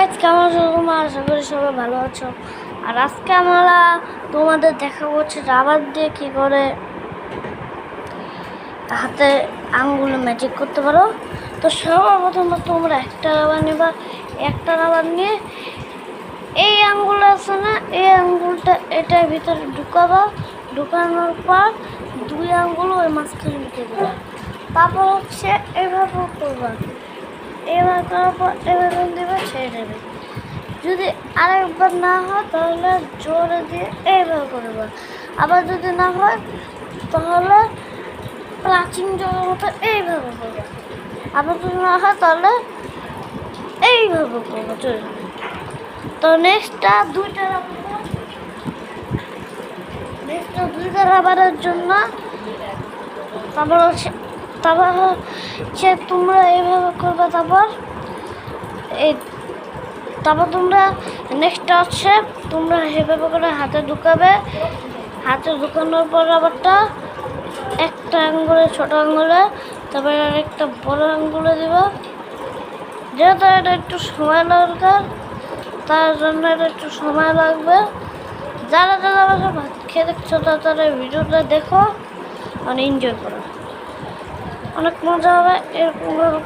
Guys, কেমন আছো তোমরা? আশা করি সবাই ভালো আছো। আর আজকে আমরা তোমাদের দেখাবো হচ্ছে রাবার দিয়ে কী করে হাতে আঙ্গুলে ম্যাজিক করতে পারো। তো সর্বপ্রথম তোমরা একটা রাবার নেবা। একটা রাবার নিয়ে এই আঙ্গুল আছে না, এই আঙ্গুলটা এটার ভিতরে ঢুকাবা। ঢুকানোর পর দুই আঙ্গুল ওই মাঝখানে ঢুকে দেবা। তারপর হচ্ছে এভাবে করবা। এবার করার পর এভাবে দেবে, ছেড়ে দেবে। যদি আরেকবার না হয় তাহলে জোরে দিয়ে এইভাবে করবে। আবার যদি না হয় তাহলে প্রাচীন জলের মতো এইভাবে করবে। আবার যদি না হয় তাহলে এইভাবে করবে, চলে। তো নেক্সটটা দুইটা রাবারের জন্য তারপর হচ্ছে তোমরা এইভাবে করবে। তারপর তোমরা নেক্সটটা হচ্ছে তোমরা এভাবে করে হাতে ঢুকাবে। হাতে ঢুকানোর পর রাবারটা একটা আঙ্গুলে, ছোটো আঙ্গুলে, তারপরে আরেকটা বড় আঙ্গুলে দেবো। যেহেতু এটা একটু সময় দরকার, তার জন্য এটা একটু সময় লাগবে। যারা যারা ভাত খেয়ে দেখছো তারা ভিডিওটা দেখো আর এনজয় করো, অনেক মজা হবে। এরকমভাবে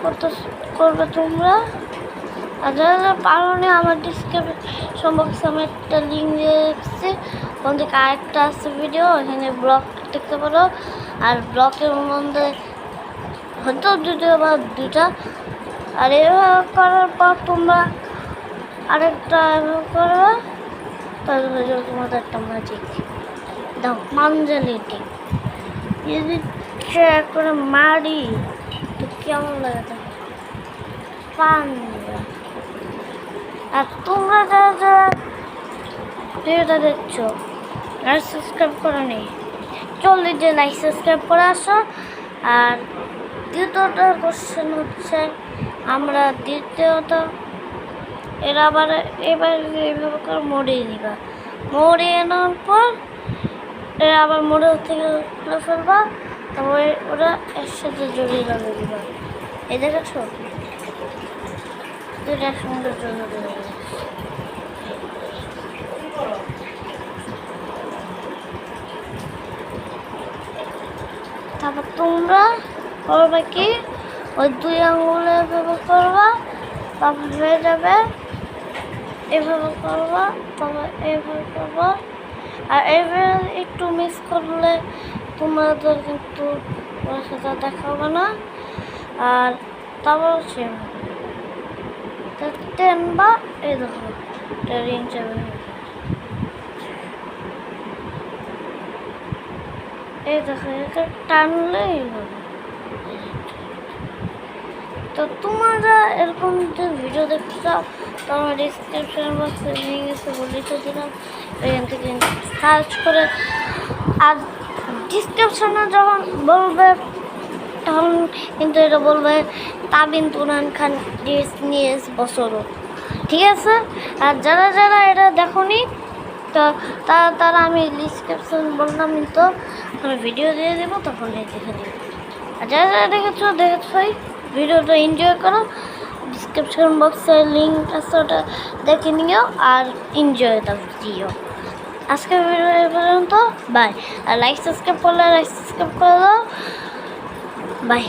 করবে তোমরা। আর যারা যারা পারো নি, আমার ডিসক্রিপশন বক্সে আমি একটা লিঙ্ক দিয়ে রেখেছি, ওখান থেকে আরেকটা আছে ভিডিও, এখানে ব্লগ দেখতে পারো। আর ব্লগের মধ্যে হয়তো দুটো বা দুইটা। আর এভাবে করার পর তোমরা আরেকটা এভাবে করবে, তাহলে হয়ে যাবে তোমাদের একটা ম্যাজিক। দাও মাঞ্জালিটি যদি ট্রাই করে মারি তো কেমন লাগে দেখো, পান। আর তোমরা যারা যারা ভিডিওটা দেখছো আর সাবস্ক্রাইব করে নেই, জলদি যে লাইক সাবস্ক্রাইব করে আসো। আর দ্বিতীয়টা কোশ্চেন হচ্ছে, আমরা দ্বিতীয়ত এরা আবার এবার এইভাবে করে মরিয়ে নিবা। মরিয়ে নেওয়ার পর এরা আবার মোড়ে থেকে খুলে ফেলবা। তারপরে ওরা একসাথে জড়িয়ে লাগিয়ে দিবা। এই দেখেছো, দুটো একসঙ্গে জড়িয়ে দেবে। তারপর তোমরা করবে কি, ওই দুই আঙুলে এভাবে করবা, তারপর হয়ে যাবে। এভাবে করবা, তারপর এইভাবে করবা। আর এইভাবে একটু মিস করলে তোমাদের কিন্তু ওর সাথে দেখা হবে না। আর তারপর হচ্ছে টেনবা, এই দেখো রিং যাবে, এই দেখো এটা টানলেই হবে। তো তোমরা এরকম যে ভিডিও দেখতে চাও, তো আমার ডিসক্রিপশন বক্সে নিয়ে গেছে, বলে তো দিলাম, এখান থেকে সার্চ করে। আর ডিসক্রিপশনে যখন বলবে তখন কিন্তু এটা বলবে তাবিন তুরান খান নিয়ে বছরও, ঠিক আছে? আর যারা যারা এটা দেখোনি তো তারা আমি ডিসক্রিপশন বললাম, তো আমি ভিডিও দিয়ে দেবো, তখন দেখে নেবে। আর যারা যারা দেখেছোই ভিডিওটা এনজয় করো। ডিসক্রিপশন বক্সে লিঙ্ক আছে, ওটা দেখে নিও আর এনজয় দিও। আজকের ভিডিও এই পর্যন্ত, বাই। আর লাইক সাবস্ক্রাইব করলে লাইক সাবস্ক্রাইব করে দাও, বাই।